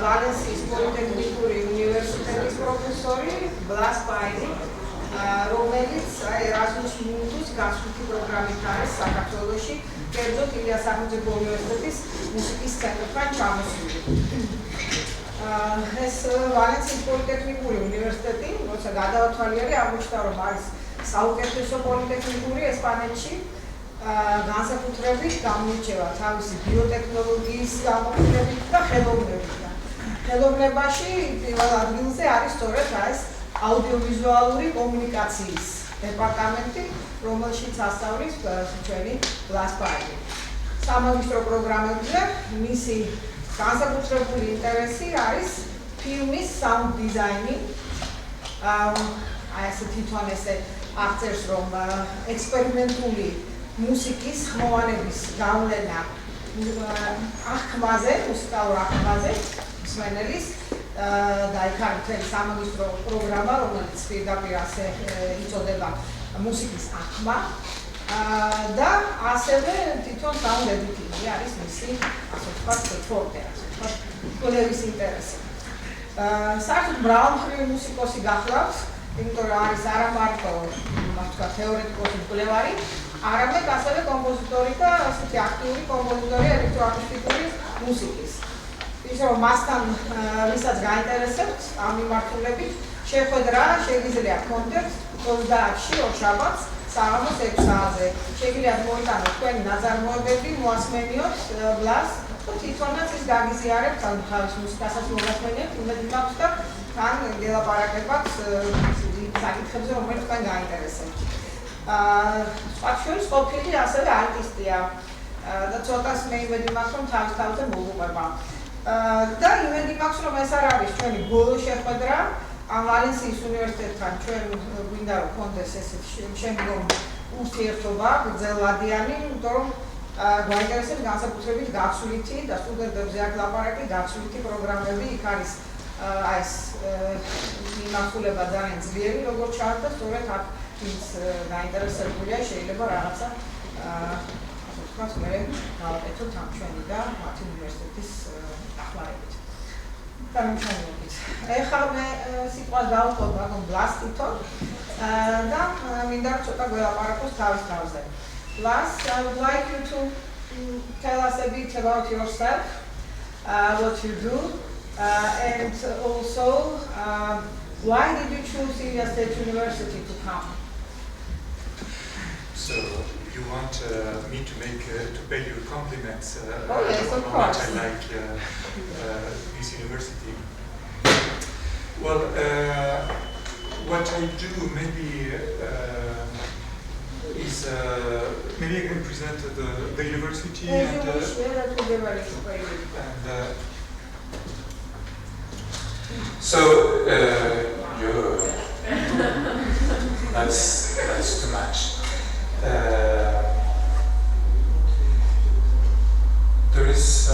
ვალენსიის პოლიტექნიკური უნივერსიტეტის პროფესორი ბლეზ პაირი, რომელიც Erasmus Mundus გაცვლითი პროგრამით არის საქართველოში, კერძოდ ილიას სახელმწიფო უნივერსიტეტის მუსიკის ცენტრთან ჩამოსული. ეს ვალენსიის პოლიტექნიკური უნივერსიტეტი, როცა გადავათვალიერე, აღმოჩნდა, რომ არის საუკეთესო პოლიტექნიკური ესპანეთში, განსაკუთრებით გამოირჩევა თავისი ბიოტექნოლოგიის გამოკვლევით და ხელოვნებით. ხელოვნებაში პირველ ადგილზე არის სწორედ ეს აუდიო-ვიზუალური კომუნიკაციის დეპარტამენტი, რომელშიც ასწავლის ჩვენი ბლეზ პაირი. სამაგისტრო პროგრამებზე მისი განსაკუთრებული ინტერესი არის ფილმის საუნდ დიზაინი. ეს თვითონ ესე აღწერს, რომ ექსპერიმენტული მუსიკის ხმოვანების გავლენა აღქმაზე, მუსიკალურ აღქმაზე, მსმენელის და იქ არის მთელი სამაგისტრო პროგრამა, რომელიც პირდაპირ ასე იწოდება მუსიკის აღქმა და ასევე თვითონ საუნდ-ედითინგი არის მისი, ასე ვთქვათ, ფორტე, ასე ვთქვათ, კვლევის ინტერესი. საერთოდ მრავალმხრივი მუსიკოსი გახლავს, იმიტომ რომ არის არა მარტო, ასე ვთქვათ, თეორეტიკოსი მკვლევარი, არამედ ასევე კომპოზიტორი და ასეთი აქტიური კომპოზიტორი ელექტროაკუსტიკური მუსიკის. ის რომ მასთან ვისაც გაინტერესებთ ამ მიმართულებით, შეხვედრა შეგიძლიათ გქონდეთ 30-ში ორშაბათს საღამოს 6 საათზე. შეგიძლიათ მოიტანოთ თქვენი ნაწარმოებები, მოასმენიოთ ბლეზ და თვითონაც ის გაგიზიარებთ, ან თავის მუსიკასაც მოგასმენიოთ, იმედი მაქვს და თან გელაპარაკებთ საკითხებზე, რომელიც თქვენ გაინტერესებთ. სხვათა შორის ყოფილი ასევე არტისტია და ცოტას მე იმედი მაქვს, რომ თავის-თავზე მოგუყვება. და იმედი მაქვს, რომ ეს არ არის ჩვენი ბოლო შეხვედრა ამ ვალენსიის უნივერსიტეტთან. ჩვენ გვინდა რომ გქონდეს ესეთი შემდგომ ურთიერთობა გრძელვადიანი, იმიტომ რომ გვაინტერესებს განსაკუთრებით გაცვლითი და სტუდენტებზე აქ ლაპარაკი გაცვლითი პროგრამები. იქ არის ეს მიმართულება ძალიან ძლიერი, როგორც ჩანდა, სწორედ აქ ვინც გაინტერესებულია, შეიძლება რაღაცა ასე ვთქვათ, მე გავაკეთოთ ამ ჩვენი და მათი უნივერსიტეტის დახმარებით. განმჩენებით. ეხლა მე სიტყვას დავუწყობ ბატონ ბლეზ თვითონ და მინდა რომ ცოტა გველაპარაკოს თავის თავზე. Blas, I would like you to tell us a bit about yourself, what you do, and also why did you choose Ilia State University to come? So you want me to pay you compliments yes, of how course. much I like this university. Well, what I do maybe is maybe I can present the university and so that's too much. There is a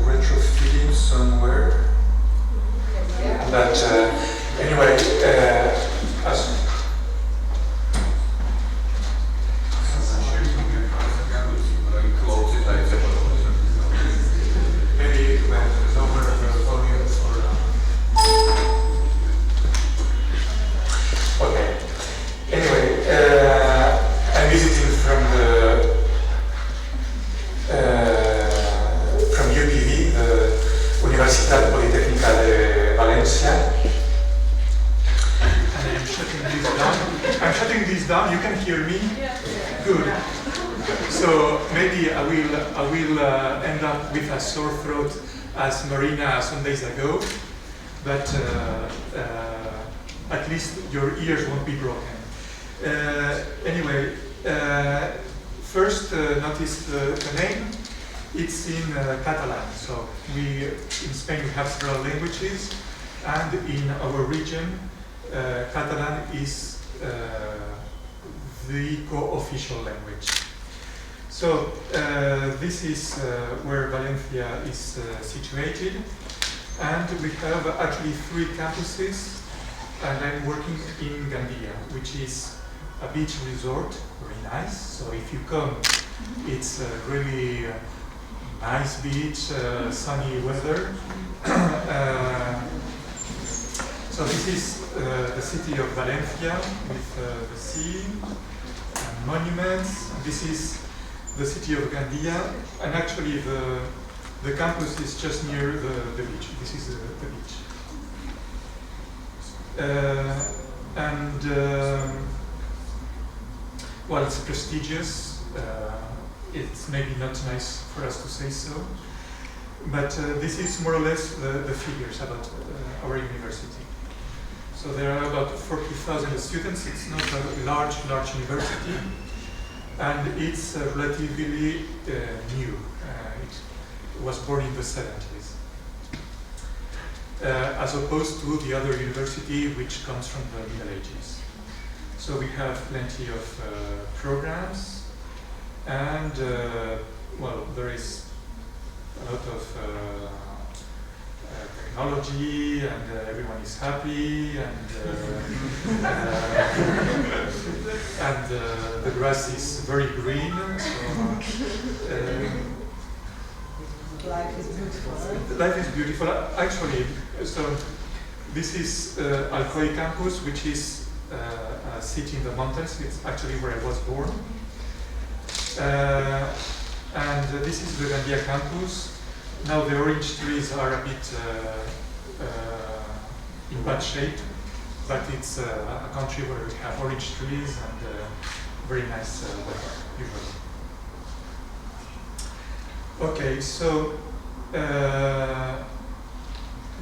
retro feeling somewhere, but anyway, maybe when it's over the volume or okay. Anyway, I'm visiting from UPV, the Universitat Politècnica de Valencia. And I'm shutting this down. I'm shutting this down. You can hear me? Yeah. Good. So maybe I will end up with a sore throat as Marina some days ago, but at least your ears won't be broken. Anyway, first notice the name. It's in Catalan. So in Spain we have several languages, and in our region, Catalan is the co-official language. So this is where Valencia is situated, and we have actually 3 campuses, and I'm working in Gandia, which is a beach resort, very nice. So if you come, it's really nice beach, sunny weather. So this is the city of Valencia with the sea and monuments. This is the city of Gandia, and actually the campus is just near the beach. This is the beach. Well, it's prestigious. It's maybe not nice for us to say so, but this is more or less the figures about our university. So there are about 40,000 students. It's not a large university, and it's relatively new. It was born in the 70s. As opposed to the other university, which comes from the Middle Ages. So we have plenty of programs, and well, there is a lot of technology, and everyone is happy, and the grass is very green. So, life is beautiful. Life is beautiful. Actually, so this is Alcoy campus, which is a city in the mountains. It's actually where I was born. And this is the Gandia campus. Now the orange trees are a bit in bad shape, but it's a country where we have orange trees and very nice weather, usually. Okay, so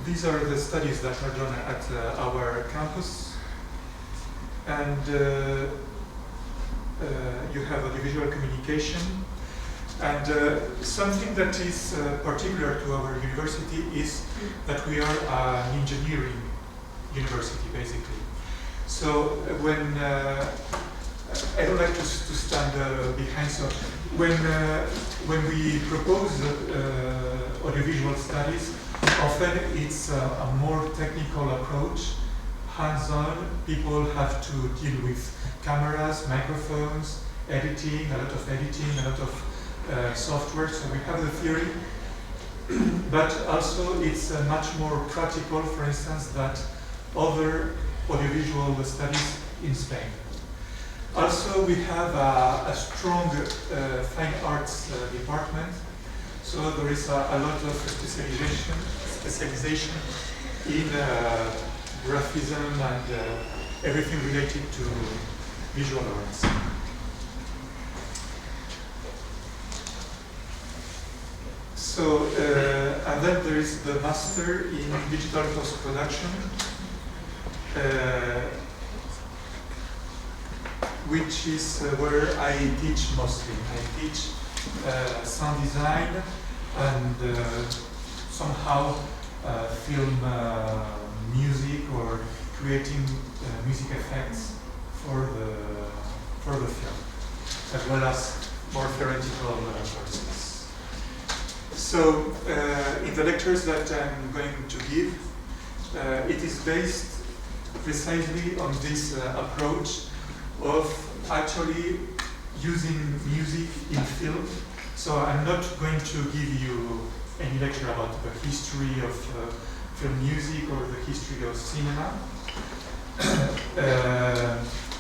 these are the studies that are done at our campus, and you have audiovisual communication, and something that is particular to our university is that we are an engineering university, basically. So when I don't like to stand behind, so when we propose audiovisual studies, often it's a more technical approach, hands-on. People have to deal with cameras, microphones, editing, a lot of software. So we have the theory, but also it's much more practical, for instance, than other audiovisual studies in Spain. Also, we have a strong fine arts department, so there is a lot of specialization in graphism and everything related to visual arts. So, and then there is the master in digital post-production, which is where I teach mostly. I teach sound design and somehow film music or creating music effects for the film, as well as more theoretical courses. So in the lectures that I'm going to give, it is based precisely on this approach of actually using music in film. So I'm not going to give you any lecture about the history of film music or the history of cinema,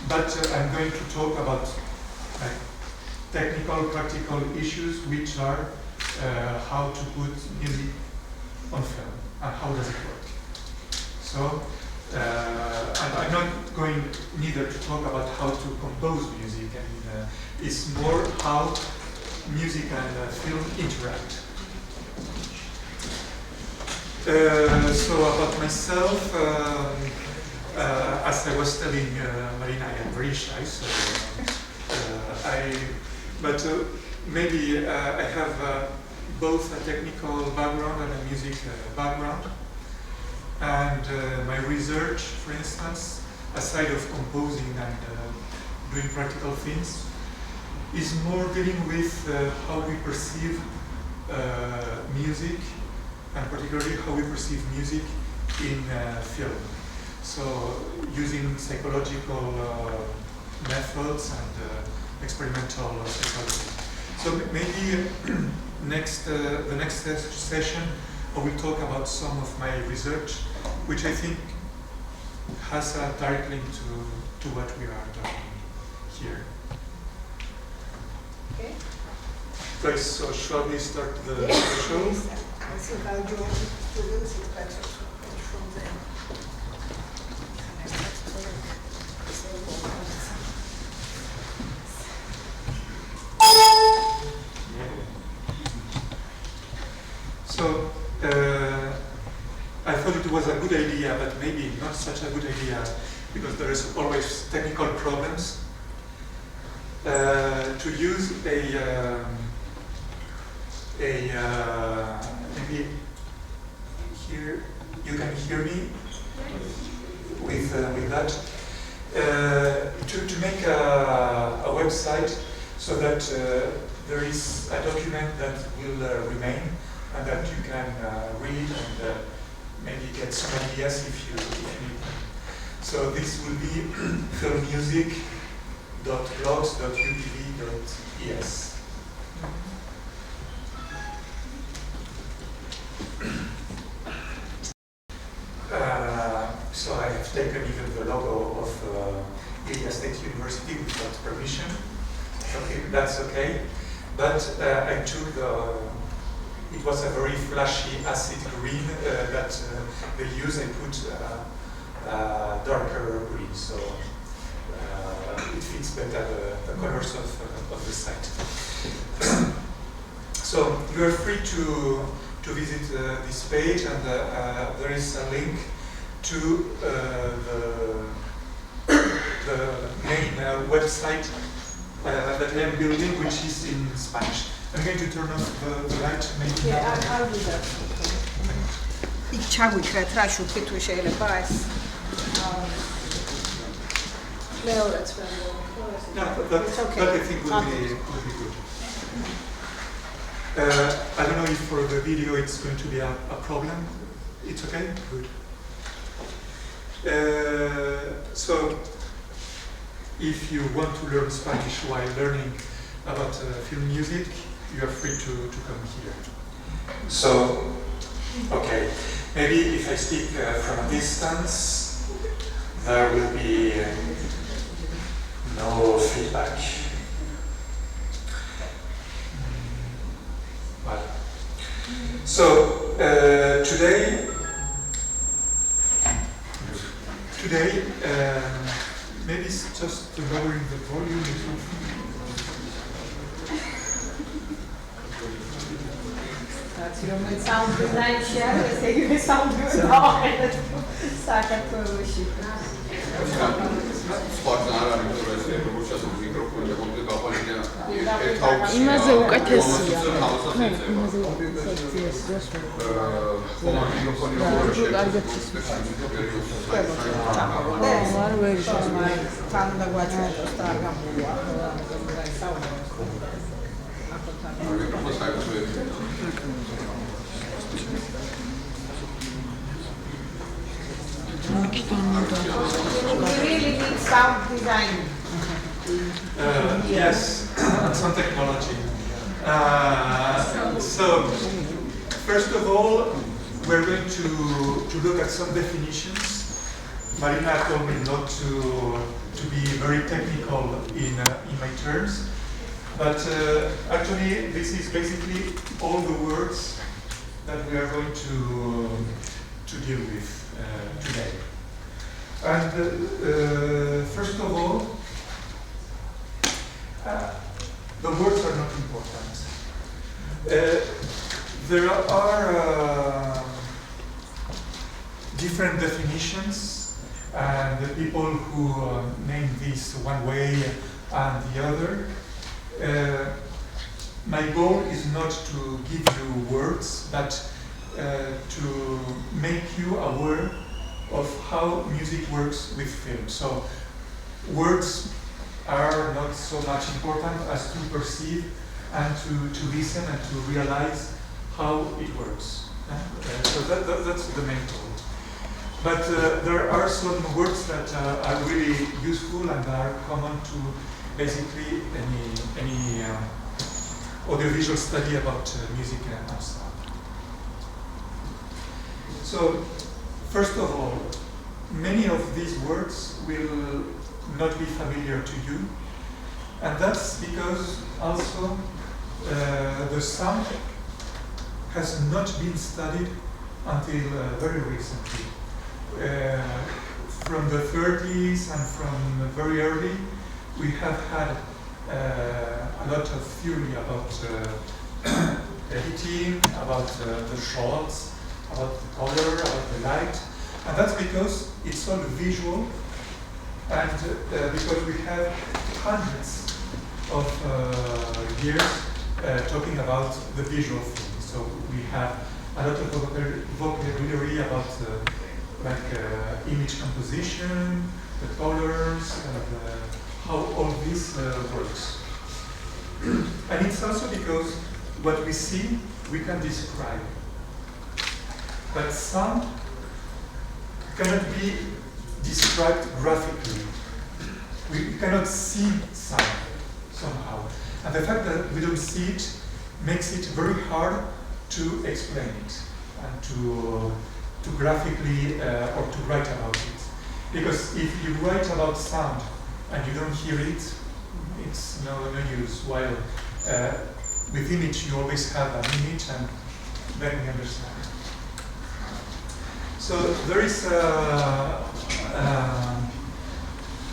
but I'm going to talk about technical, practical issues, which are how to put music on film and how does it work. So, and I'm not going neither to talk about how to compose music, and it's more how music and film interact. So about myself, as I was telling Marina, I am very shy, so maybe I have both a technical background and a music background. And my research, for instance, aside of composing and doing practical things, is more dealing with how we perceive music, and particularly how we perceive music in film. So using psychological methods and experimental psychology. So maybe the next session, I will talk about some of my research, which I think has a direct link to what we are talking here. Okay. Right, so shall we start the show? I think I'll join students. It's better from them. So I thought it was a good idea, but maybe not such a good idea, because there is always technical problems, to use maybe here you can hear me with that, to make a website so that there is a document that will remain and that you can read and maybe get some ideas if you need them. So this will be filmmusic.blogs.udv.es. So I have taken even the logo of Ilia State University without permission. Okay, that's okay. But I took it was a very flashy acid green that they use. I put darker green, so it fits better the colors of the site. So you are free to visit this page, and there is a link to the main website that I am building, which is in Spanish. I'm going to turn off the light. Maybe. Yeah, I'll do that. იქ ჩავიქრათ რა შუქი თუ შეიძლება ეს მეორეც ვერ No, that I think would be good. I don't know if for the video it's going to be a problem. It's okay? Good. So, if you want to learn Spanish while learning about film music, you are free to come here. So, okay, maybe if I speak from a distance, there will be no feedback. Well, so today, maybe it's just lowering the volume or something. That's your sound design share. They sound good. საქართველოში. იმაზე უკეთესია. We really need sound design. Yes, some technology. So, first of all, we're going to look at some definitions. Marina told me not to be very technical in my terms, but actually this is basically all the words that we are going to deal with today. And first of all, the words are not important. There are different definitions, and the people who name this one way and the other. My goal is not to give you words, but to make you aware of how music works with film. So words are not so much important as to perceive and to listen and to realize how it works. So that's the main goal. But there are some words that are really useful and are common to basically any audiovisual study about music and sound. So, first of all, many of these words will not be familiar to you, and that's because also the sound has not been studied until very recently. From the 30s and from very early, we have had a lot of theory about editing, about the shots, about the color, about the light, and that's because it's all visual, and because we have hundreds of years talking about the visual thing. So we have a lot of vocabulary about image composition, the colors, and how all this works. And it's also because what we see, we can describe. But sound cannot be described graphically. We cannot see sound somehow. And the fact that we don't see it makes it very hard to explain it and to graphically or to write about it. Because if you write about sound and you don't hear it, it's no use. While with image you always have an image and then we understand. So there is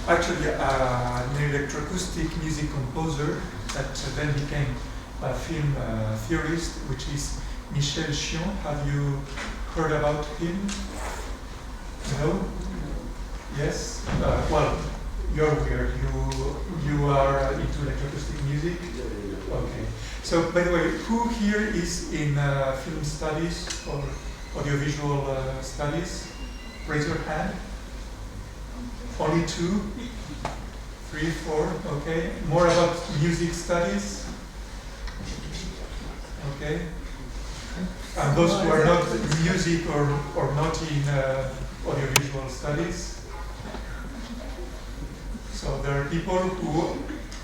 actually an electroacoustic music composer that then became a film theorist, which is Michel Chion. Have you heard about him? No? Yes? Well, you're weird. You are into electroacoustic music? Okay. So, by the way, who here is in film studies or audiovisual studies? Raise your hand. Only 2? 3, 4, okay. More about music studies? Okay. And those who are not music or not in audiovisual studies? So there are people who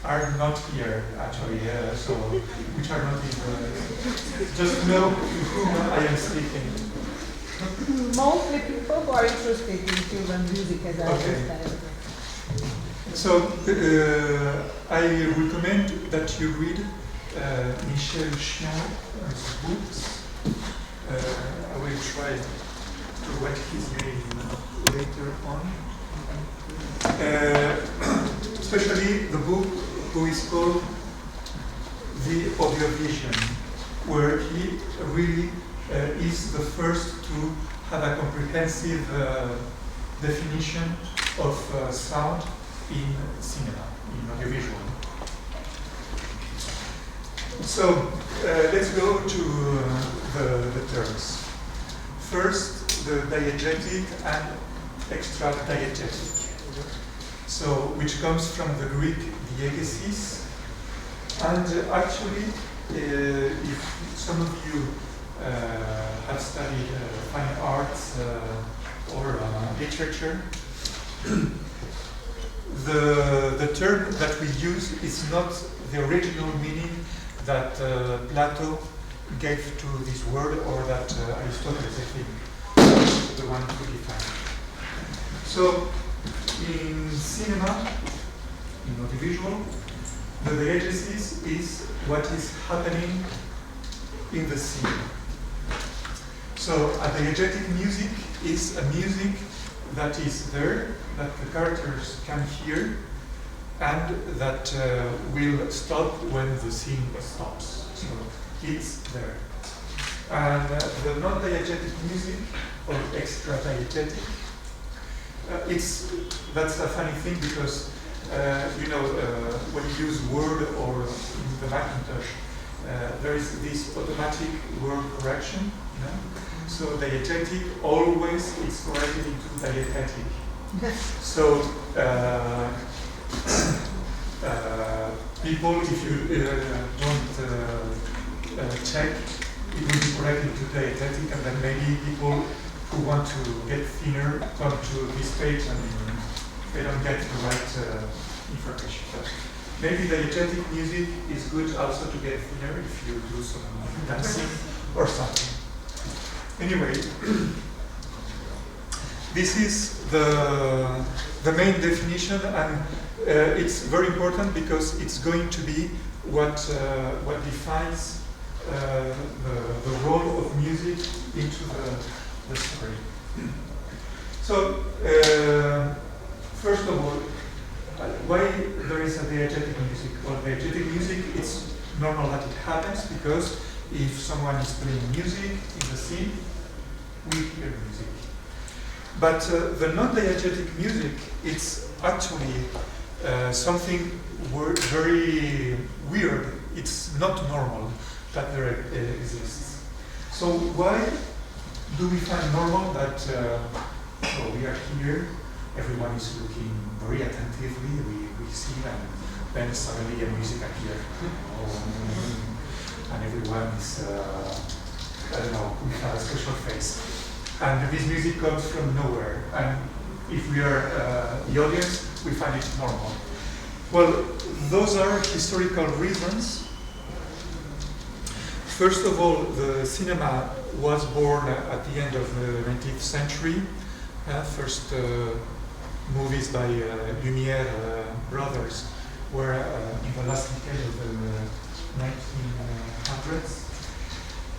are not here, actually, so which are not in just know whom I am speaking. Mostly people who are interested in film and music, as I understand. So I recommend that you read Michel Chion's books. I will try to write his name later on. Especially the book who is called The Audiovision, where he really is the first to have a comprehensive definition of sound in cinema, in audiovisual. So let's go to the terms. First, the diegetic and extra-diegetic. So, which comes from the Greek diegesis, and actually, if some of you have studied fine arts or literature, the term that we use is not the original meaning that Plato gave to this word, or that Aristotle, I think, was the one who defined. So, in cinema, in audiovisual, the diegesis is what is happening in the scene. So a diegetic music is a music that is there, that the characters can hear, and that will stop when the scene stops. So it's there. And the non-diegetic music, or extra-diegetic, that's a funny thing because when you use Word or in the Macintosh, there is this automatic word correction. So diegetic always is corrected into diegetic. So people, if you don't check, it will be corrected to diegetic, and then maybe people who want to get thinner come to this page and they don't get the right information. But Maybe diegetic music is good also to get thinner if you do some dancing or something. Anyway, this is the main definition, and it's very important because it's going to be what defines the role of music into the story. So, first of all, why there is a diegetic music? Well, diegetic music, it's normal that it happens because if someone is playing music in the scene, we hear music. But the non-diegetic music, it's actually something very weird. It's not normal that there exists. So why do we find normal that we are here, everyone is looking very attentively, we see, and then suddenly a music appears, and everyone is, I don't know, we have a special face. And this music comes from nowhere, and if we are the audience, we find it normal. Well, those are historical reasons. First of all, the cinema was born at the end of the 19th century. First movies by Lumière brothers were in the last decade of the 1900s.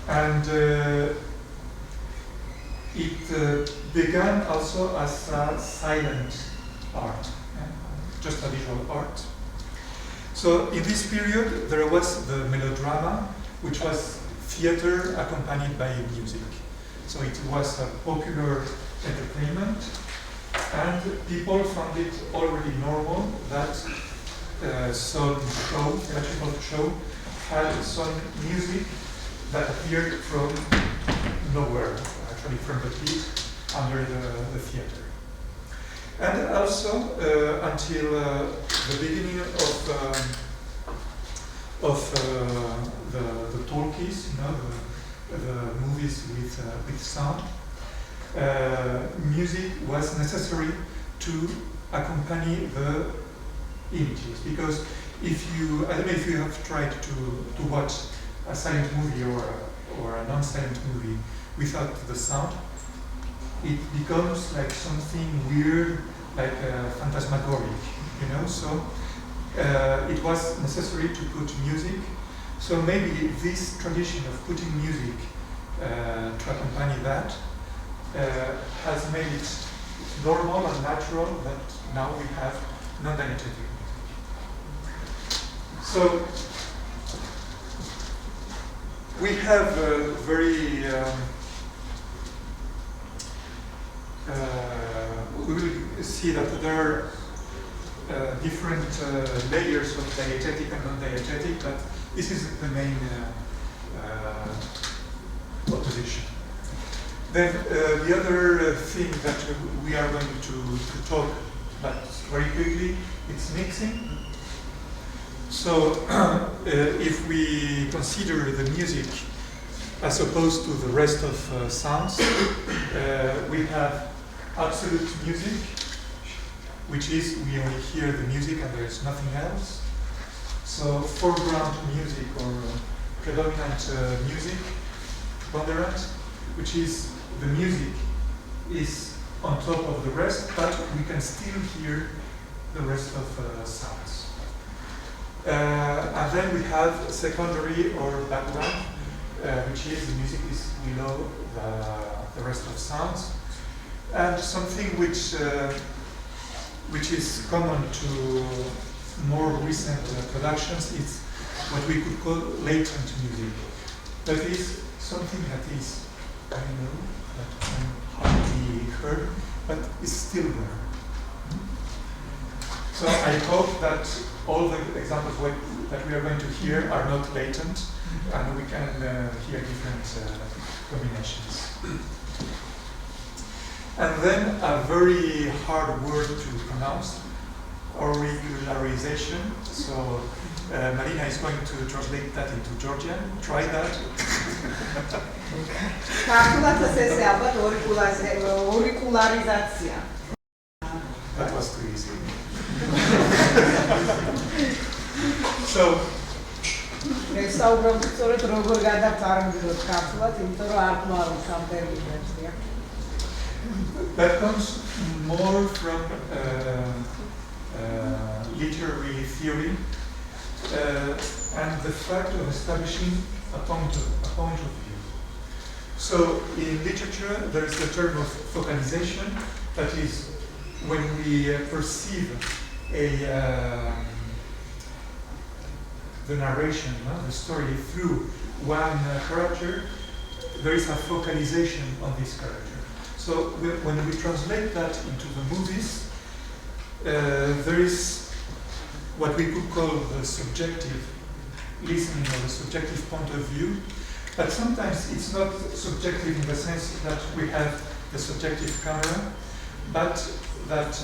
And it began also as a silent art, just a visual art. So in this period, there was the melodrama, which was theater accompanied by music. So it was a popular entertainment, and people found it already normal that some theatrical show had some music that appeared from nowhere, actually from the pit under the theater. And also until the beginning of the talkies, the movies with sound, music was necessary to accompany the images, because if you, I don't know if you have tried to watch a silent movie or a non-silent movie without the sound, it becomes like something weird, like phantasmagoric, so it was necessary to put music. So maybe this tradition of putting music to accompany that has made it normal and natural that now we have non-diegetic music. So we have very we will see that there are different layers of diegetic and non-diegetic, but this is the main opposition. Then the other thing that we are going to talk about very quickly, it's mixing. So if we consider the music as opposed to the rest of sounds, we have absolute music, which is we only hear the music and there is nothing else. So foreground music or predominant music, ponderant, which is the music is on top of the rest, but we can still hear the rest of sounds. And then we have secondary or background, which is the music is below the rest of sounds. And something which is common to more recent productions is what we could call latent music. That is something that is, I know, that can hardly heard, but is still there. So I hope that all the examples that we are going to hear are not latent, and we can hear different combinations. And then a very hard word to pronounce, auricularization. So Marina is going to translate that into Georgian. Try that. That was too easy. So, ესაუბრებთ სწორედ როგორ გადავწარმოებთ ქართულად, იმიტომ რომ არ გვაქვს ამ ტერმინებს. that comes more from literary theory and the fact of establishing a point of view. So in literature there is the term of focalization, that is when we perceive the narration, the story through one character, there is a focalization on this character. So when we translate that into the movies, there is what we could call the subjective listening or the subjective point of view, but sometimes it's not subjective in the sense that we have the subjective camera, but that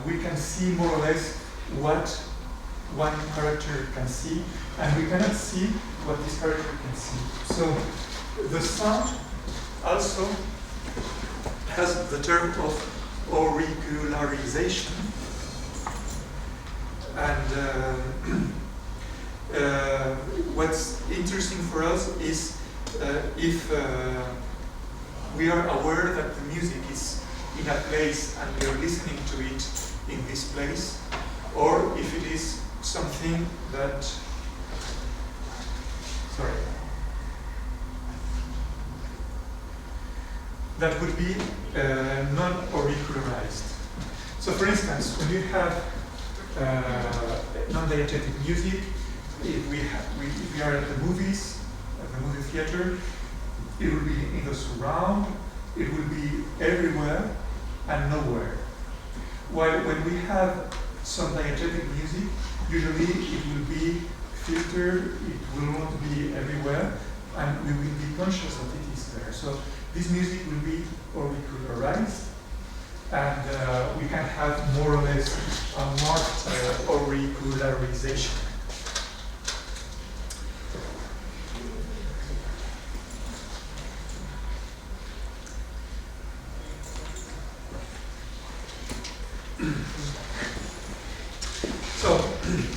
we can see more or less what one character can see, and we cannot see what this character can see. So the sound also has the term of auricularization, and what's interesting for us is if we are aware that the music is in a place and we are listening to it in this place, or if it is something that, that would be non-auricularized. So for instance, when you have non-diegetic music, if we are at the movies, at the movie theater, it will be in the surround, it will be everywhere and nowhere. While when we have some diegetic music, usually it will be filtered, it will not be everywhere, and we will be conscious that it is there. So this music will be auricularized, and we can have more or less a marked auricularization. So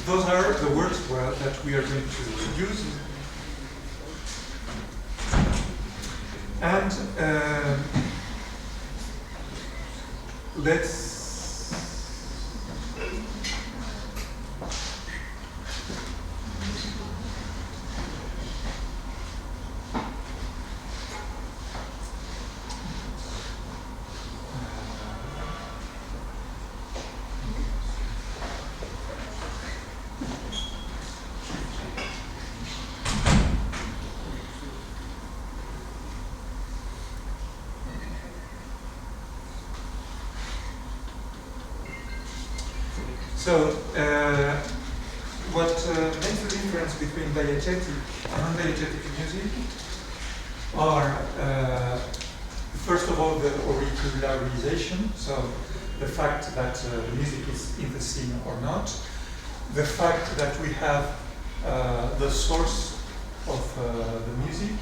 those are the words that we are going to use. And let's So, what makes the difference between diegetic and non-diegetic music are, first of all, the auricularization, so the fact that the music is in the scene or not, the fact that we have the source of the music,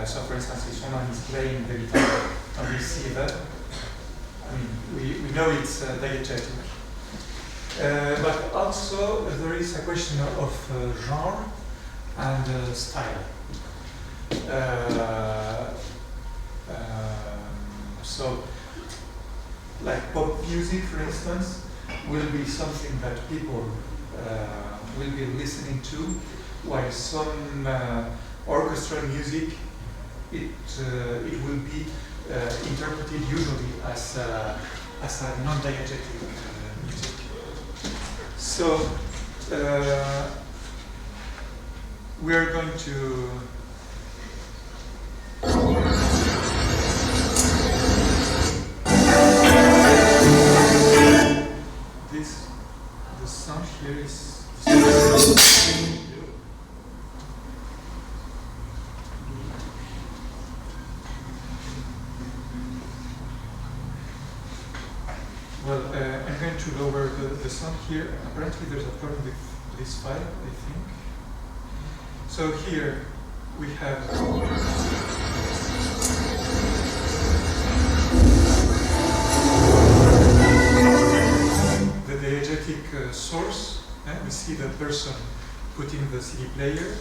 so for instance, if someone is playing the guitar and we see that, I mean, we know it's diegetic. But also there is a question of genre and style. So, like pop music, for instance, will be something that people will be listening to, while some orchestral music, it will be interpreted usually as a non-diegetic music. So we are going to the sound here is well, I'm going to lower the sound here. Apparently there's a problem with this file, I think. So here we have the diegetic source, We see the person putting the CD player.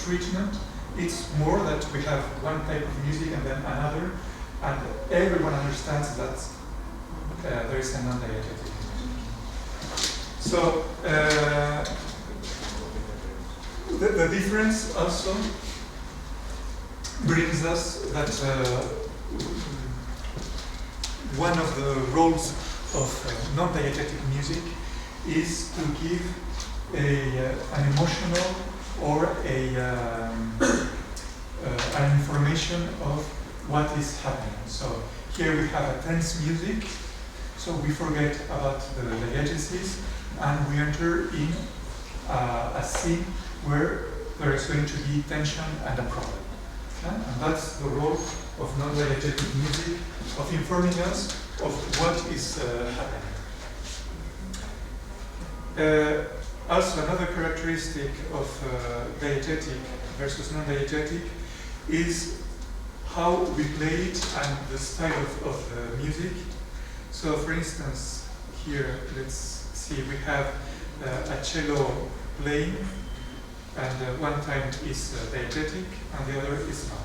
Treatment. It's more that we have one type of music and then another, and everyone understands that there is a non-diegetic music. So the difference also brings us that one of the roles of non-diegetic music is to give an emotional or an information of what is happening. So here we have a tense music, so we forget about the diegesis and we enter in a scene where there is going to be tension and a problem. Okay? And that's the role of non-diegetic music, of informing us of what is happening. Also, another characteristic of diegetic versus non-diegetic is how we play it and the style of the music. So, for instance, here, let's see, we have a cello playing, and one time is diegetic and the other is not.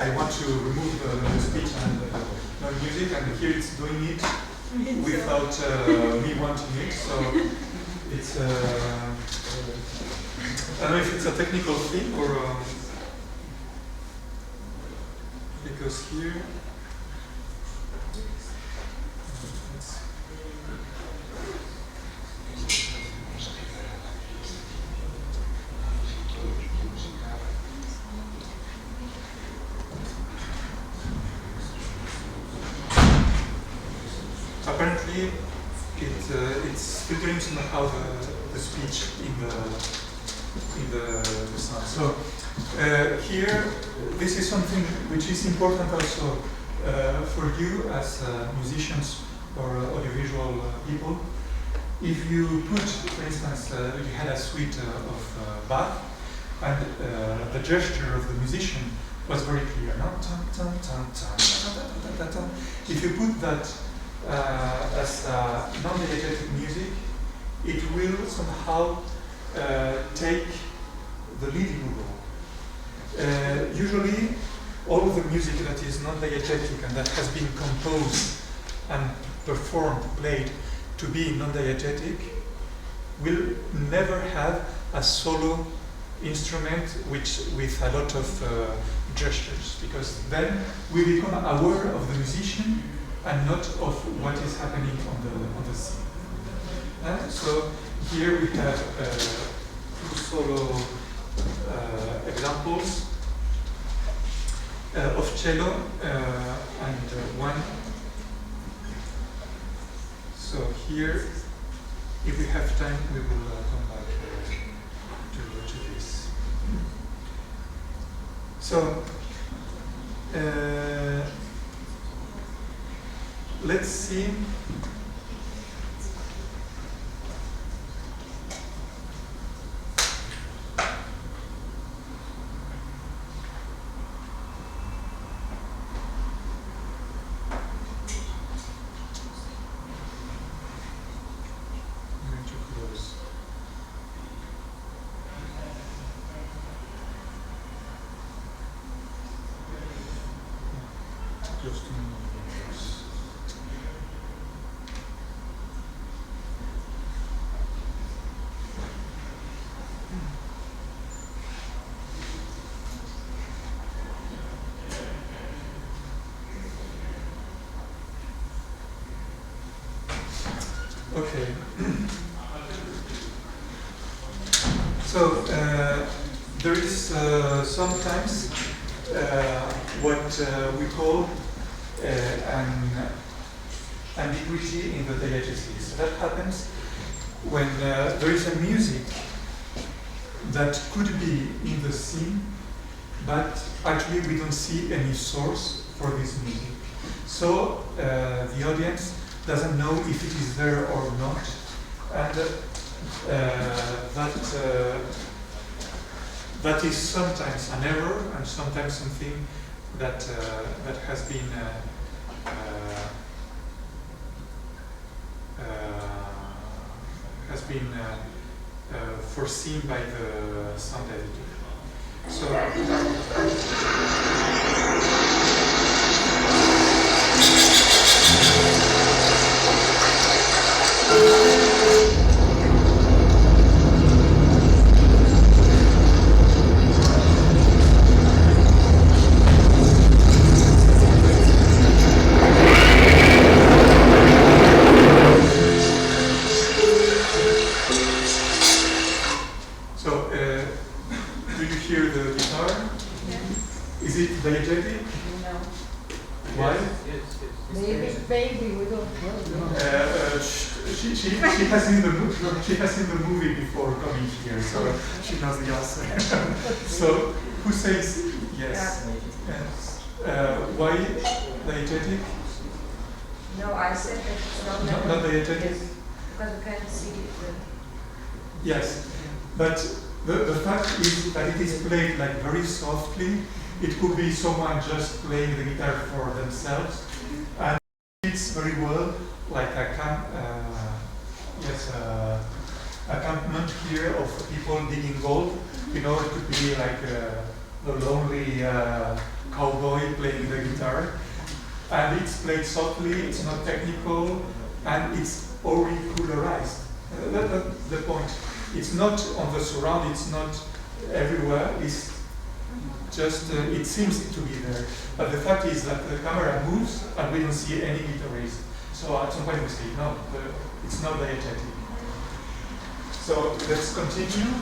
I want to remove the speech and no music, and here it's doing it without me wanting it. So it's I don't know if it's a technical thing or because here. Apparently, it's filtering somehow the speech in the sound. So here, this is something which is important also for you as musicians or audiovisual people. If you put, for instance, you had a suite of Bach, and the gesture of the musician was very clear. No? If you put that as non-diegetic music, it will somehow take the leading role. Usually, all of the music that is non-diegetic and that has been composed and performed, played to be non-diegetic will never have a solo instrument with a lot of gestures, because then we become aware of the musician and not of what is happening on the scene. So here we have two solo examples of cello and one. So here, if we have time, we will come back to this. So let's see. Okay. So there is sometimes what we call an ambiguity in the diegeticity. So that happens when there is a music that could be in the scene, but actually we don't see any source for this music. So the audience doesn't know if it is there or not, and that is sometimes an error and sometimes something that has been foreseen by the sound editor. So. Do you hear the guitar? Yes. Is it diegetic? No. Why? Maybe we don't know. She has seen the movie before coming here, so she knows the answer. So who says yes? Yes. Why diegetic? No, I said that it's not diegetic. Yes, because we can't see it. Yes, but the fact is that it is played like very softly. It could be someone just playing the guitar for themselves, and it's very well like a campment here of people digging gold. You know, it could be like a lonely cowboy playing the guitar, and it's played softly. It's not technical, and it's auricularized. That's the point. It's not on the surround. It's not everywhere. It's just it seems to be there, but the fact is that the camera moves and we don't see any guitarist. So at some point we say, no, it's not diegetic. So let's continue.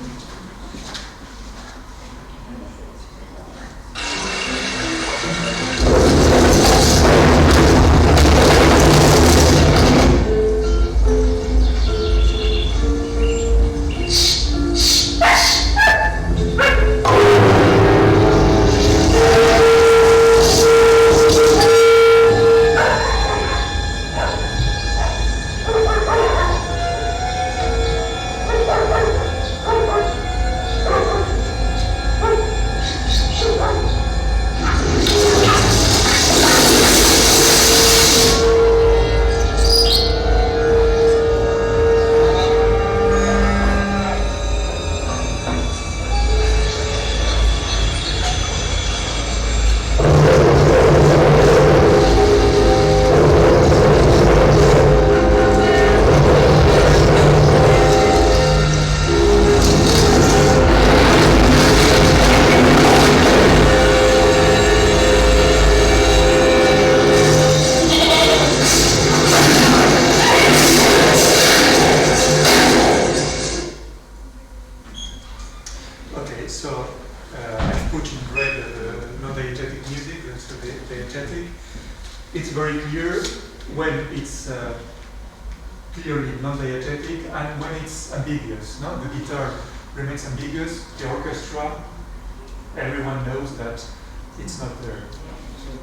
non-diegetic music, that's the diegetic. It's very clear when it's clearly non-diegetic and when it's ambiguous. No? The guitar remains ambiguous, the orchestra, everyone knows that it's not there.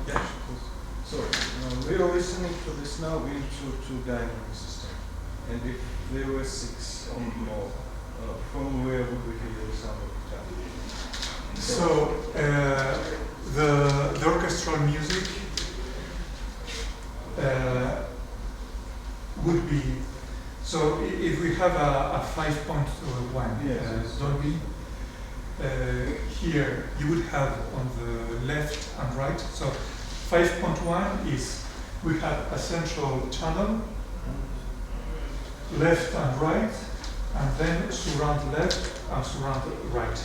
Yeah. Sorry, we are listening to this now into two dynamic system, and if there were 6 or more, from where would we hear the sound of guitar? So the orchestral music would be, so if we have a 5.1 Yes. Dolby, here you would have on the left and right. So 5.1 is we have a central channel, left and right, and then surround left and surround right.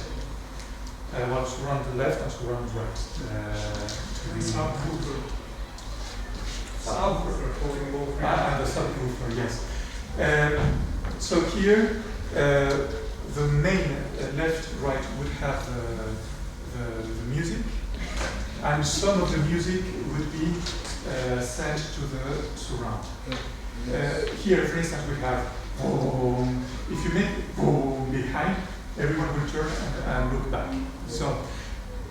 Well, surround left and surround right. Subwoofer. And the subwoofer, yes. So here, the main left-right would have the music, and some of the music would be sent to the surround. Here, for instance, we have boom. If you make boom behind, everyone will turn and look back. So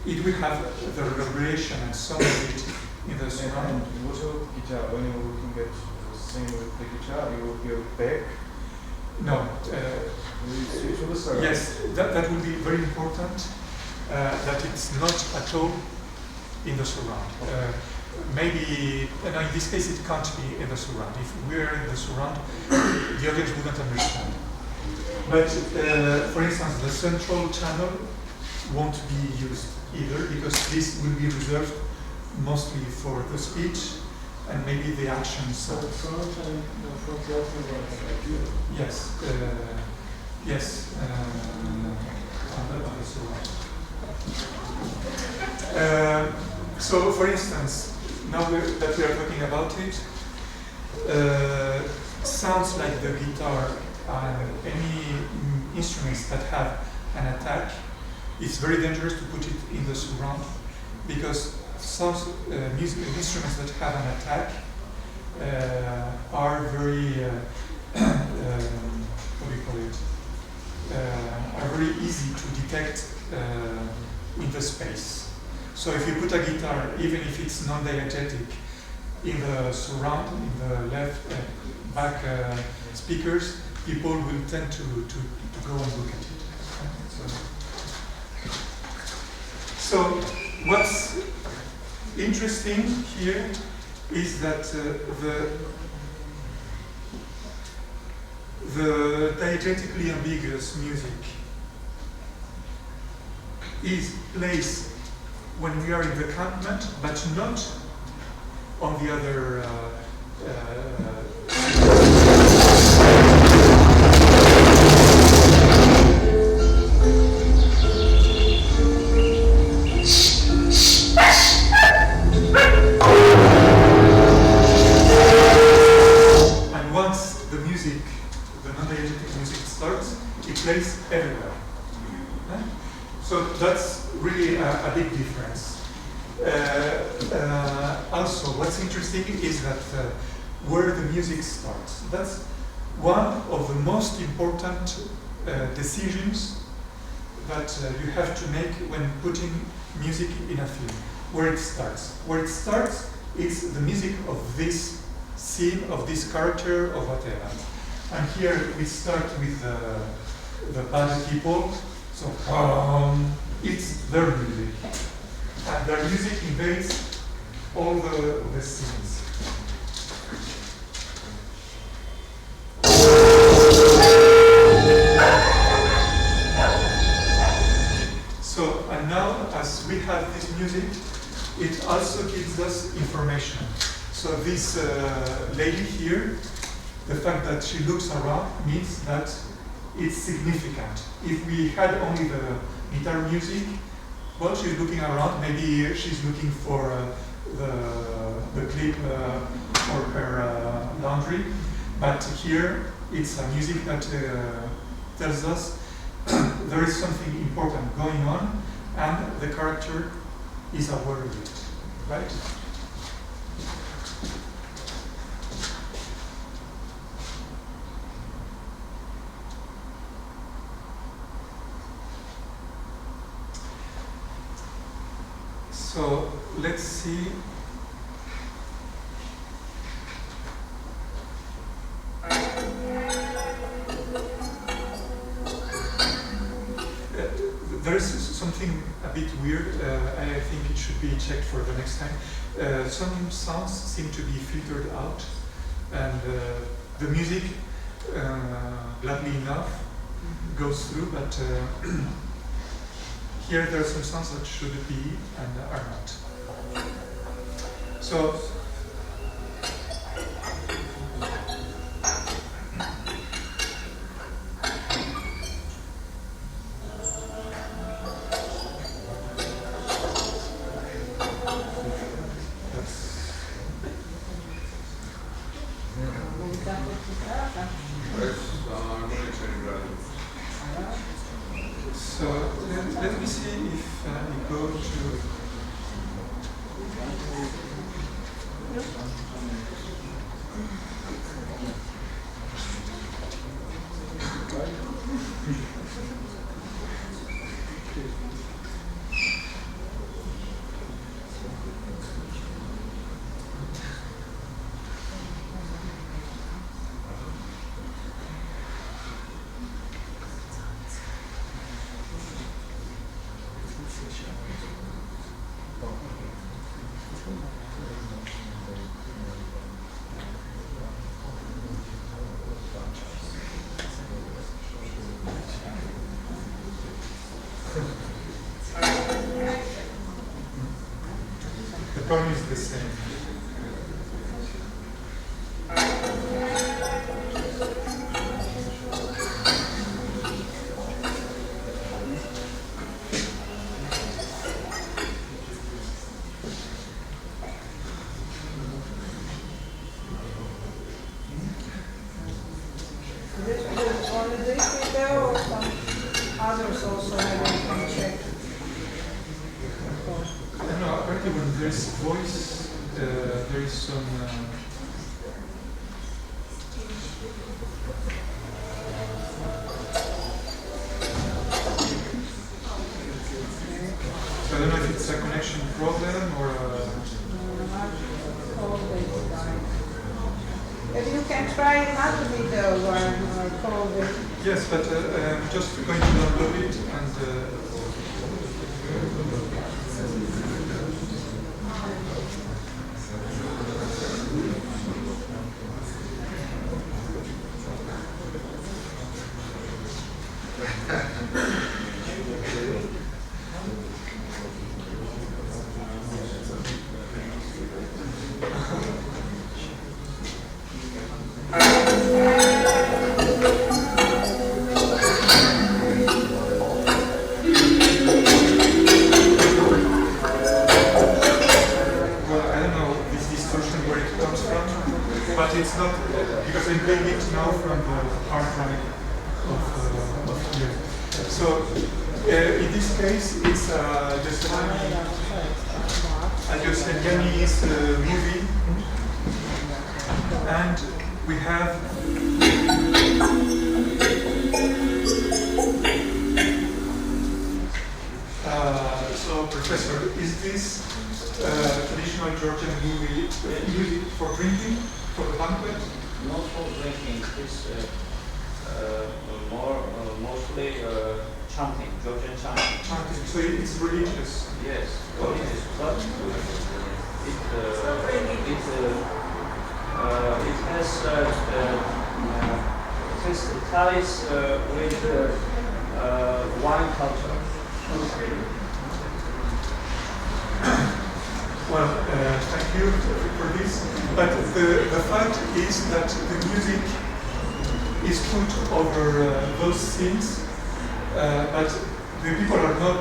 it will have the reverberation and some of it in the surround. And what about guitar? When you're looking at the same with the guitar, you will hear back. No. Yes, that will be very important. That it's not at all in the surround. Maybe, in this case, it can't be in the surround. If we're in the surround, the audience wouldn't understand. But, for instance, the central channel won't be used either, because this will be reserved mostly for the speech and maybe the action. So the front and the front left and right. Yes, yes. On the surround. So, for instance, now that we are talking about it, sounds like the guitar and any instruments that have an attack, it's very dangerous to put it in the surround, because some music instruments that have an attack are very, what do you call it? Are very easy to detect in the space. So if you put a guitar, even if it's non-diegetic, in the surround, in the left back speakers, people will tend to go and look at it. So what's interesting here is that the diegetically ambiguous music is placed when we are in the campment, but not on the other and once the music, the non-diegetic music starts, it plays everywhere. So that's really a big difference. Also, what's interesting is that where the music starts. That's one of the most important decisions that you have to make when putting music in a film. Where it starts. Where it starts, it's the music of this scene, of this character, of whatever. And here we start with the bad people. So it's their music, and their music invades all the scenes. So, and now as we have this music, it also gives us information. So this lady here, the fact that she looks around means that it's significant. If we had only the guitar music, well, she's looking around. Maybe she's looking for the clip for her laundry. But here, it's a music that tells us there is something important going on, and the character is aware of it, right? So let's see. There is something a bit weird. I think it should be checked for the next time. Some sounds seem to be filtered out, and the music, gladly enough, goes through, but here there are some sounds that should be and are not. So, let me see if we go to. The problem is the same. Only this video or some others also maybe we can check? No, apparently when there's voice, there is some. So I don't know if it's a connection problem or. Maybe you can try another video or call it. Yes, but I'm just going to download it and. But it's not, because I'm playing it now from the hard drive of here. So in this case, it's Yosemi's movie, and we have so Professor, is this traditional Georgian movie used for drinking? For the banquet? Not for drinking, it's mostly chanting, Georgian chanting. Chanting, so it's religious? Yes, religious, but it ties with wine culture. Well, thank you for this. But the fact is that the music is put over those scenes, but the people are not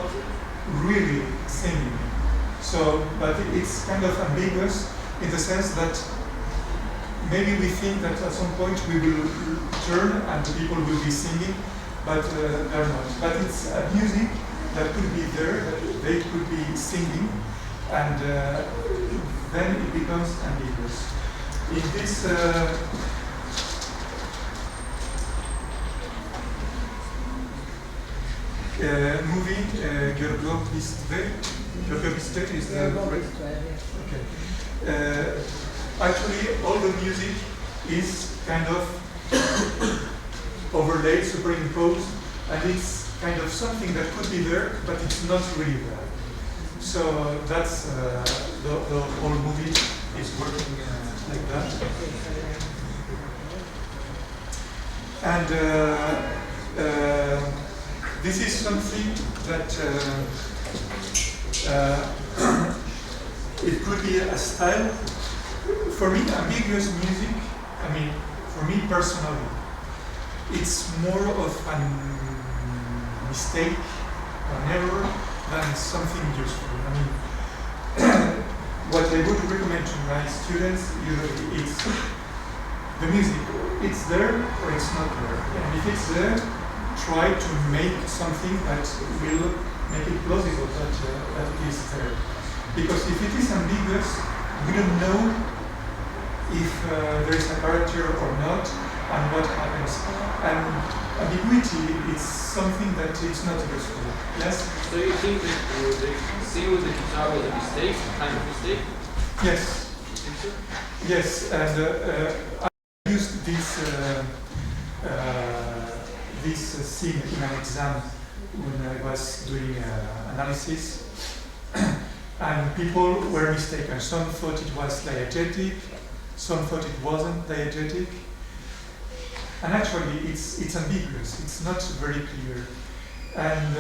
really singing. So, but it's kind of ambiguous in the sense that maybe we think that at some point we will turn and the people will be singing, but they're not. But it's music that could be there, that they could be singing. and then it becomes ambiguous. In this movie, Görgöbiste is the okay. Actually, all the music is kind of overlaid, superimposed, and it's kind of something that could be there, but it's not really there. So that's the whole movie is working like that. And this is something that it could be a style. For me, ambiguous music, I mean, for me personally, it's more of a mistake, an error, than something useful. I mean, what I would recommend to my students usually is the music. It's there or it's not there. And if it's there, try to make something that will make it plausible that it is there. Because if it is ambiguous, we don't know if there is a character or not, and what happens. And ambiguity is something that is not useful. Yes? So you think that the scene with the guitar was a mistake, kind of mistake? Yes. You think so? Yes, and I used this scene in an exam when I was doing analysis, and people were mistaken. Some thought it was diegetic, some thought it wasn't diegetic, and actually it's ambiguous. It's not very clear. And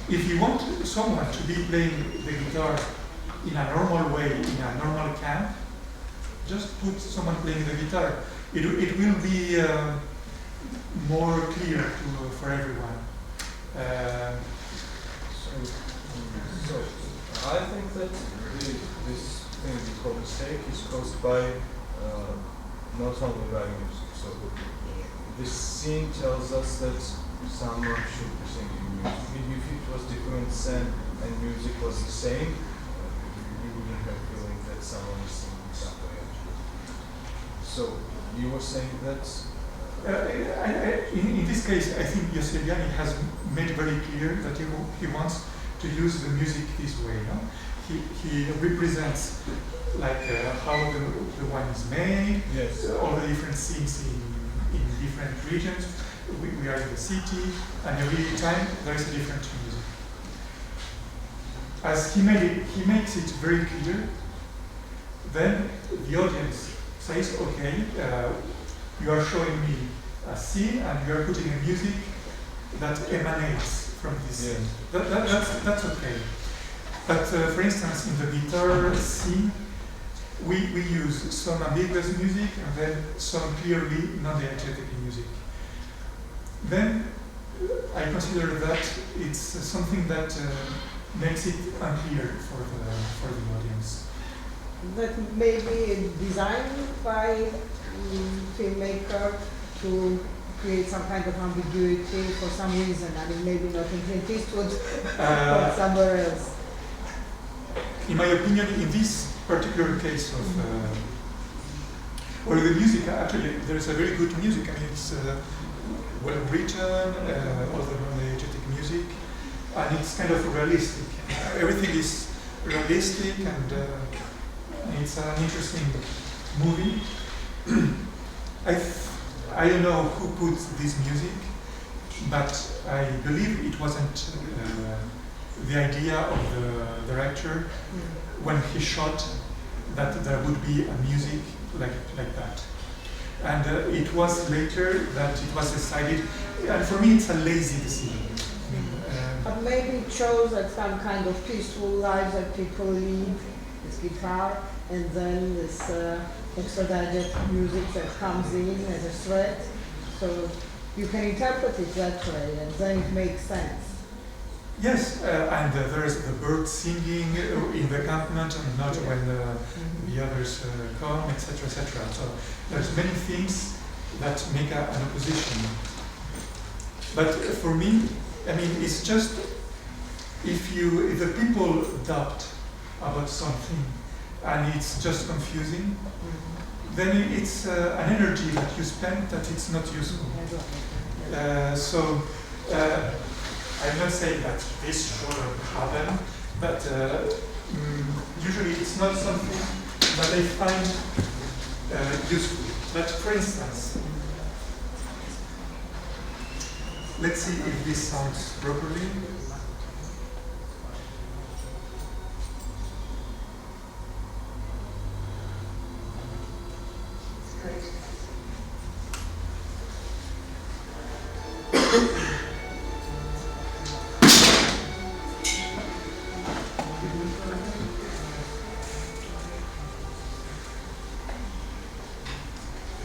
if you want someone to be playing the guitar in a normal way, in a normal camp, just put someone playing the guitar. It will be more clear for everyone. So I think that this thing we call mistake is caused by not only by music. So this scene tells us that someone should be singing music. If it was different scene and music was the same, you wouldn't have feeling that someone is singing something else. So you were saying that. In this case, I think Yosseliani has made very clear that he wants to use the music this way. No? He represents like how the wine is made, yes. All the different scenes in different regions. We are in the city, and every time there is a different music. As he makes it very clear, then the audience says, okay, you are showing me a scene and you are putting a music that emanates from this scene. That's okay. But for instance, in the guitar scene, we use some ambiguous music and then some clearly non-diegetic music. Then I consider that it's something that makes it unclear for the audience. That may be designed by filmmaker to create some kind of ambiguity for some reason. I mean, maybe not in Clint Eastwood, but somewhere else. In my opinion, in this particular case of, or the music, actually, there's a very good music. I mean, it's well written, all the non-diegetic music, and it's kind of realistic. Everything is realistic, and it's an interesting movie. I don't know who put this music, but I believe it wasn't the idea of the director when he shot that there would be a music like that. And it was later that it was decided, and for me it's a lazy decision. But maybe it shows that some kind of peaceful lives that people lead, this guitar, and then this extra diegetic music that comes in as a threat. So you can interpret it that way, and then it makes sense. Yes, and there's the bird singing in the accompaniment, and not when the others come, etc., etc. So there's many things that make an opposition. But for me, I mean, it's just if the people doubt about something and it's just confusing, then it's an energy that you spend that it's not useful. So I'm not saying that this shouldn't happen, but usually it's not something that I find useful. But for instance, let's see if this sounds properly.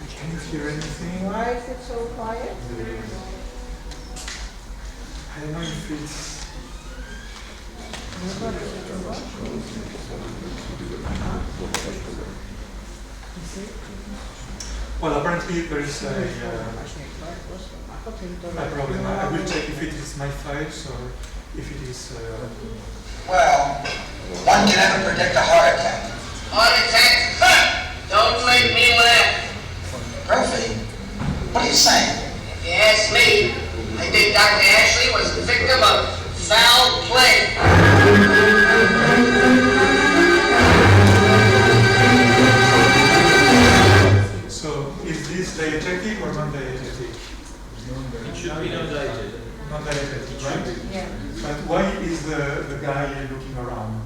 Can you hear anything? Why is it so quiet? I don't know if it's... Well, apparently there is a problem. I will check if it is my files or if it is... Well, one can never predict a heart attack. Heart attack? Ha! Don't make me laugh. Profi, what are you saying? If you ask me, I think Dr. Ashley was the victim of foul play. So, is this diegetic or non-diegetic? It should be non-diegetic. Non-diegetic, right? Yeah. But why is the guy looking around?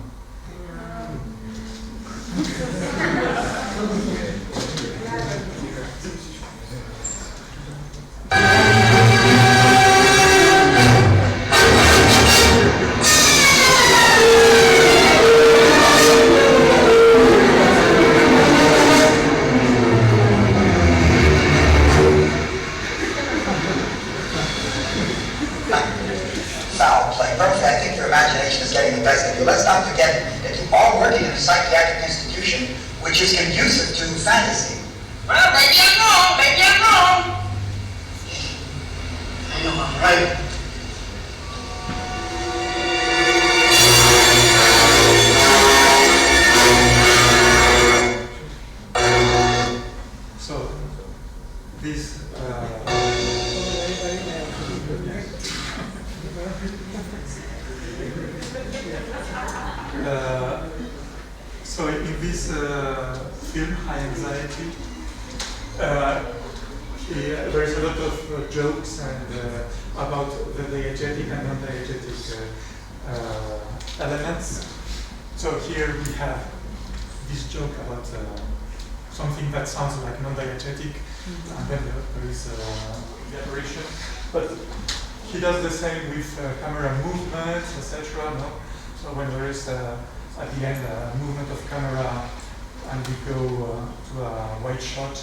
Foul play. Profi, I think your imagination is getting the best of you. Let's not forget that you are working in a psychiatric institution which is conducive to fantasy. Well, maybe I'm wrong. Maybe I'm wrong. I know I'm right. So, this... so in this film, High Anxiety, there is a lot of jokes and about the diegetic and non-diegetic elements. So here we have this joke about something that sounds like non-diegetic, and then there is the apparition. But he does the same with camera movements, etc. No? So when there is at the end a movement of camera and we go to a wide shot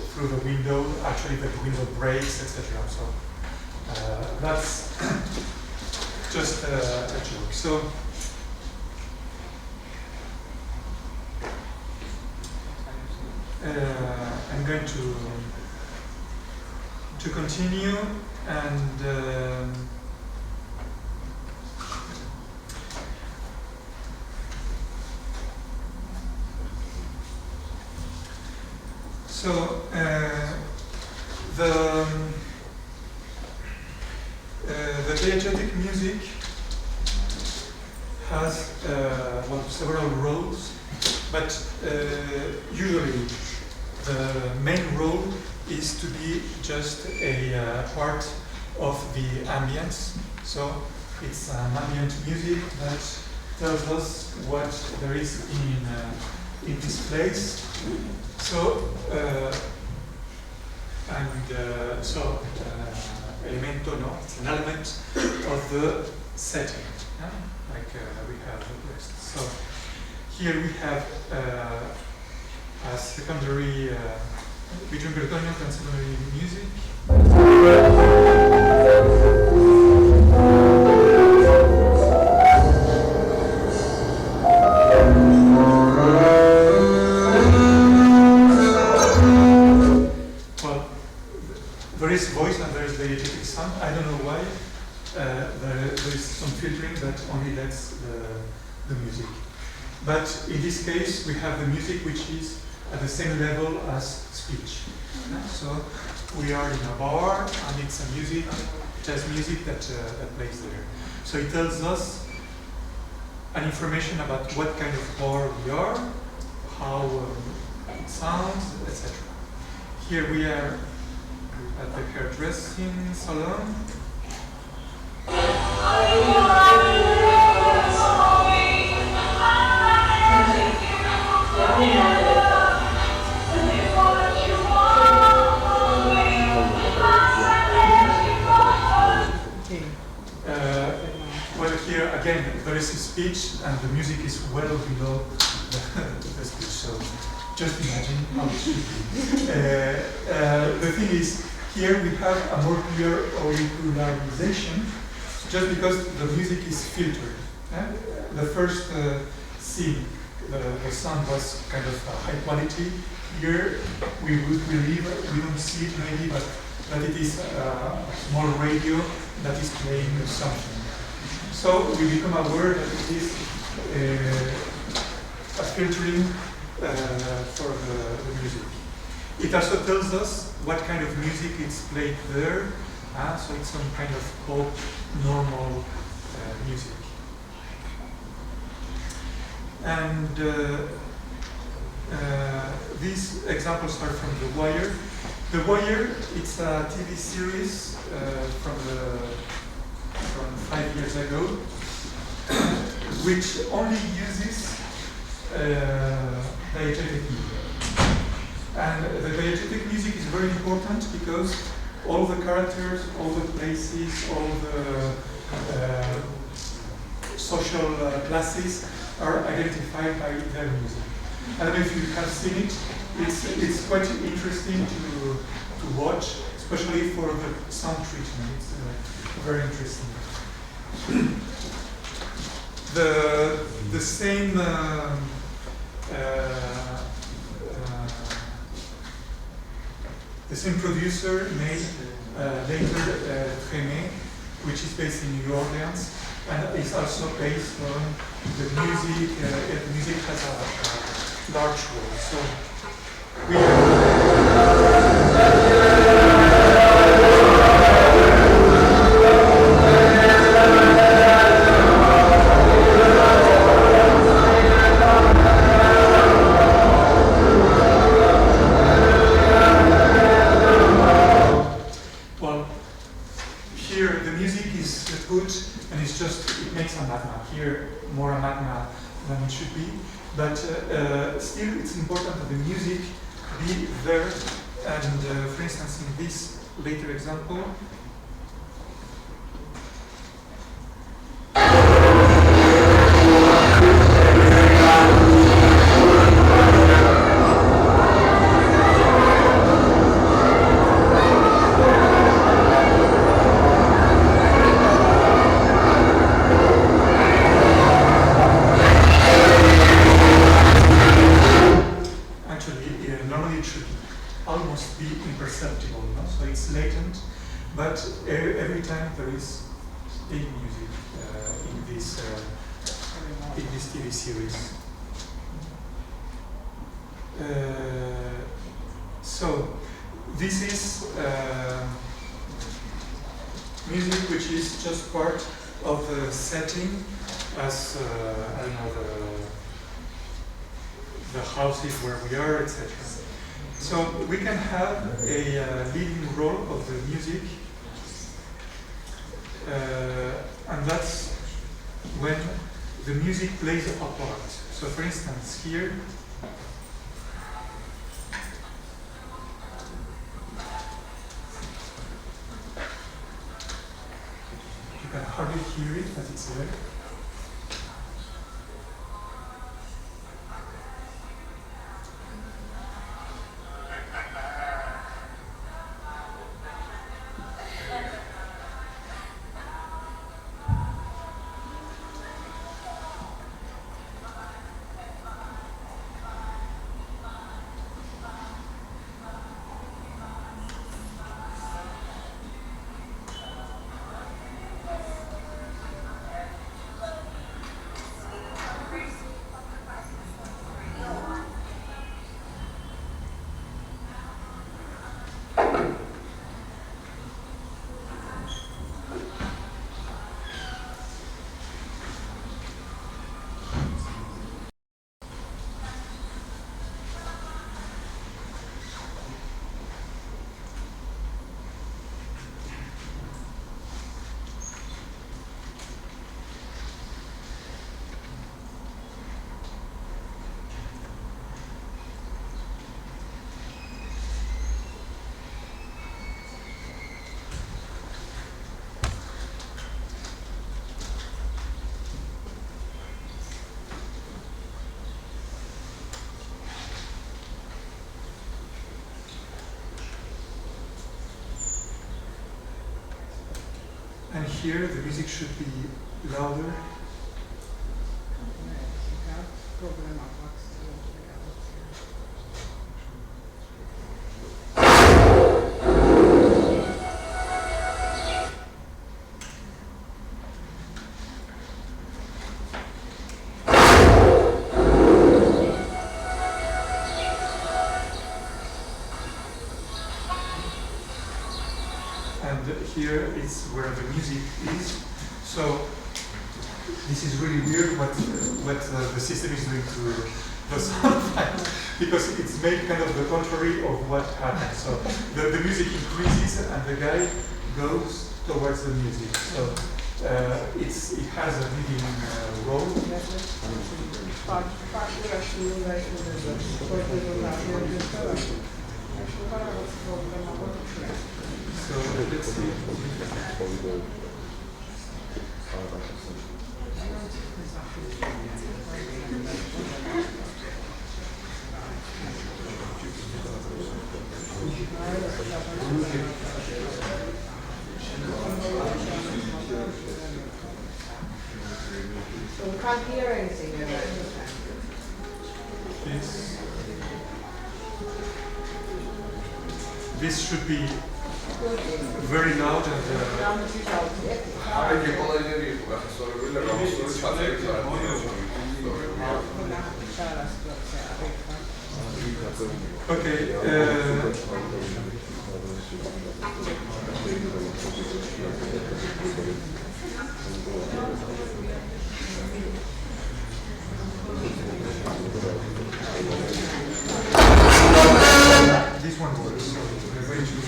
through the window, actually the window breaks, etc. So that's just a joke. So I'm going to continue and so the diegetic music has well, several roles, but usually the main role is to be just a part of the ambience. So it's an ambient music that tells us what there is in this place. So elemento, no, it's an element of the setting, like we have list. So here we have a secondary between peritoneal and secondary music. Well, there is voice and there is diegetic sound. I don't know why. There is some filtering that only lets the music. But in this case, we have the music which is at the same level as speech. So we are in a bar, and it's a music, jazz music that plays there. So it tells us an information about what kind of bar we are, how it sounds, etc. Here we are at the hairdressing salon. Well, here again, there is a speech, and the music is well below the speech. So just imagine how it should be. The thing is, here we have a more clear auricularization, just because the music is filtered. The first scene, the sound was kind of high quality. Here we would believe, we don't see it maybe, but that it is a small radio that is playing something. So we become aware that it is a filtering for the music. It also tells us what kind of music is played there. So it's some kind of pop, normal music. And these examples are from The Wire. The Wire, it's a TV series from 5 years ago, which only uses diegetic music. And the diegetic music is very important because all the characters, all the places, all the social classes are identified by their music. I don't know if you have seen it. It's quite interesting to watch, especially for the sound treatment. It's very interesting. The same producer made later Trémé, which is based in New Orleans, and is also based on the music. The music has a large role. So here the music is good, and it makes a magma. Here more a magma than it should be. But still, it's important that the music be there. And for instance, in this later example, every time there is big music in this TV series. So this is music which is just part of the setting, as I don't know, the houses where we are, etc. So we can have a leading role of the music. And that's when the music plays a part. So for instance, here, you can hardly hear it, but it's there. here the music should be louder. Here is where the music is. So this is really weird what the system is doing to the sound file, because it's made kind of the contrary of what happens. So the music increases and the guy goes towards the music. So it has a leading role. So let's see. So we can't hear anything. This should be very loud and okay. This one works. We're going to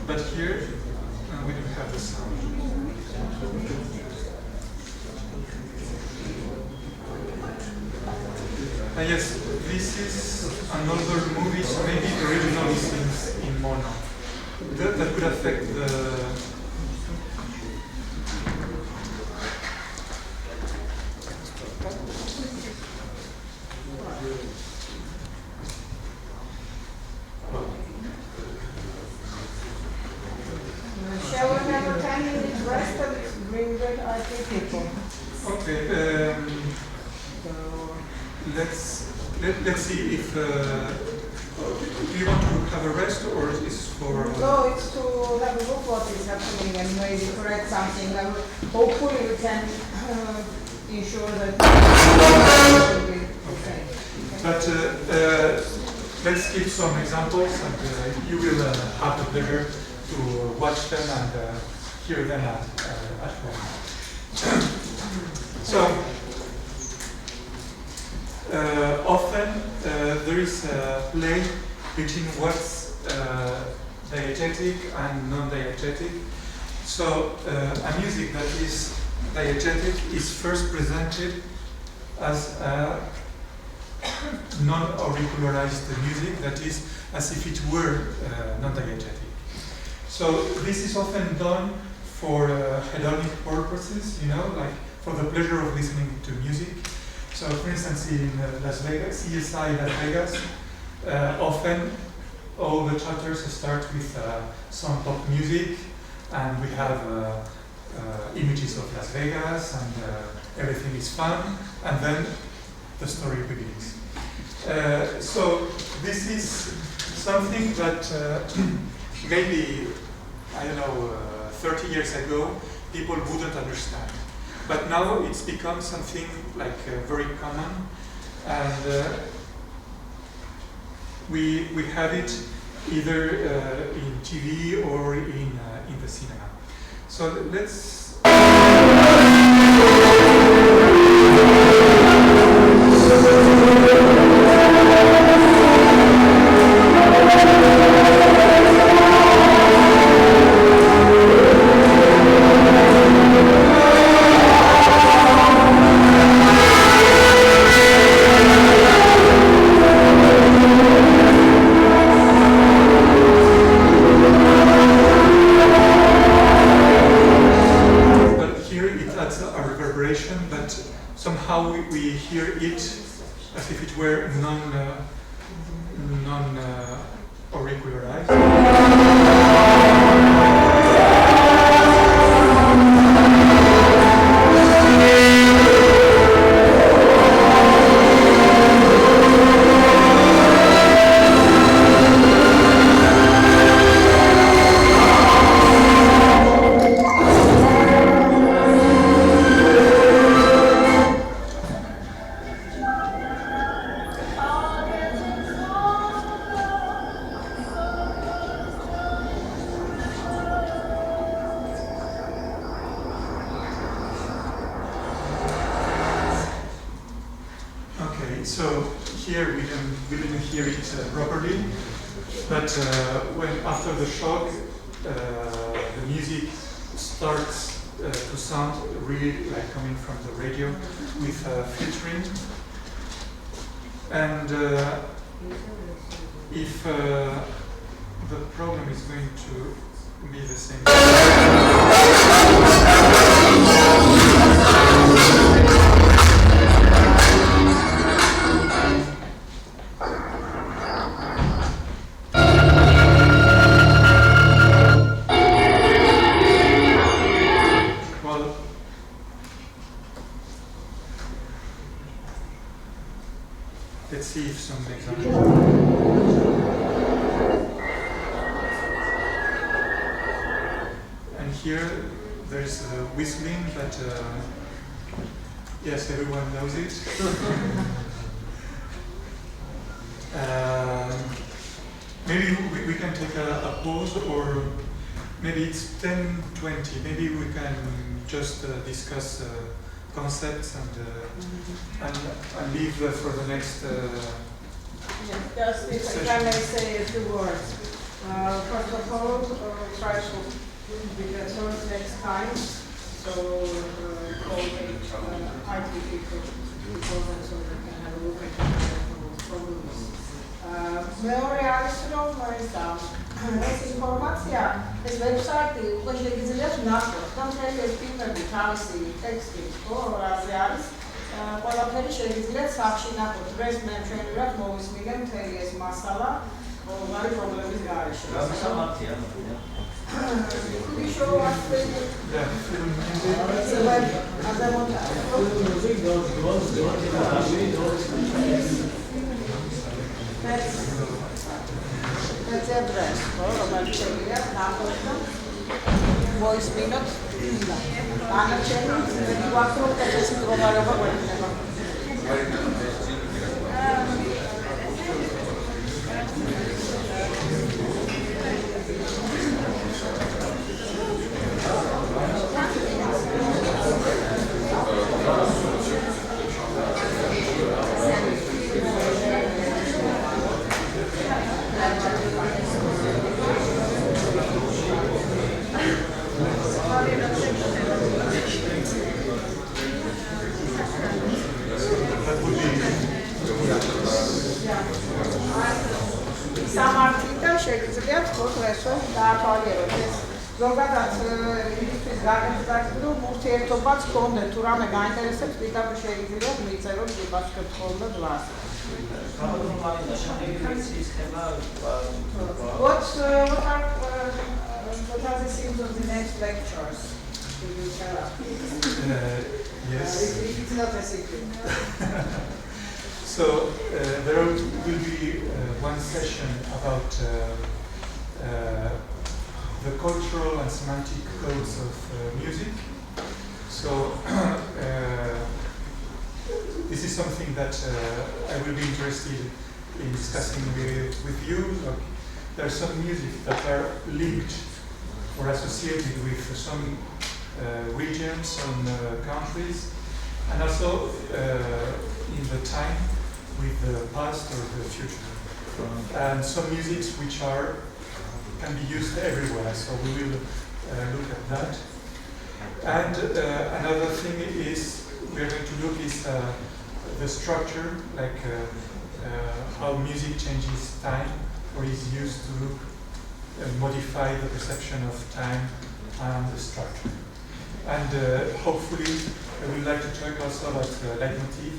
But here, we don't have the sound. Yes, this is another movie, so maybe the original is in mono. That could affect Okay. Let's see if do you want to have a rest or is this for? No, it's to have a look what is happening and maybe correct something. Hopefully we can ensure that. Okay. But let's give some examples, and you will have the pleasure to watch them and hear them at home. So. Often there is a play between what's diegetic and non-diegetic. So a music that is diegetic is first presented as a non-auricularized music, that is as if it were non-diegetic. So this is often done for hedonic purposes, you know, like for the pleasure of listening to music. So, for instance, in Las Vegas, CSI Las Vegas, often all the chapters start with some pop music, and we have images of Las Vegas, and everything is fun, and then the story begins. So, this is something that maybe, I don't know, 30 years ago, people wouldn't understand. But now it's become something like very common, and we have it either in TV or in the cinema. So let's. Somehow we hear it as if it were non-auricularized. So here we didn't hear it properly, but when after the shock, the music starts to sound really like coming from the radio with filtering, and if the program is going to be the same. Let's see if some examples. And here there's whistling, but yes, everyone knows it. Maybe we can take a pause, or maybe it's 10:20. Maybe we can just discuss concepts and leave for the next just if I may say a few words. First of all, try to be better next time. So call IT people so they can have a look at the problems. მეორე არის რომ ეს ინფორმაცია, ეს ვებსაიტი უკვე შეგიძლიათ ნახოთ და მთელი ეს ფილმები თავისი ტექსტით, ხო, რაზე არის, ყველაფერი შეგიძლიათ სახში ნახოთ. დღეს მე ჩვენივად მოვისმინე მთელი ეს მასალა Very problems garaში. გამსამართია. Could you show us the Yeah, film music. web as I want That's the address. რომელიც შეგვიძლია ნახოთ voice minute. ანაჩენი მე ვახრო ეს პროგრამა გვექნება. სამართლიდან შეგიძლიათ პროგრესო დაათვალიეროთ ეს ზოგადად იმისთვის გაგრძელოთ რომ ურთიერთობაც გქონდეთ თუ რამე გაინტერესებს პირდაპირ შეგიძლიათ მიწეროთ გიპასუხებთ ხოლმე გლას What are the themes of the next lectures? Could you tell us? Yes. It's not a secret. So there will be one session about the cultural and semantic codes of music. So this is something that I will be interested in discussing with you. Like, there are some music that are linked or associated with some regions, some countries, and also in the time with the past or the future. And some musics which can be used everywhere, so we will look at that. And another thing is we are going to look is the structure, like how music changes time or is used to modify the perception of time and the structure. And hopefully I would like to talk also about leitmotiv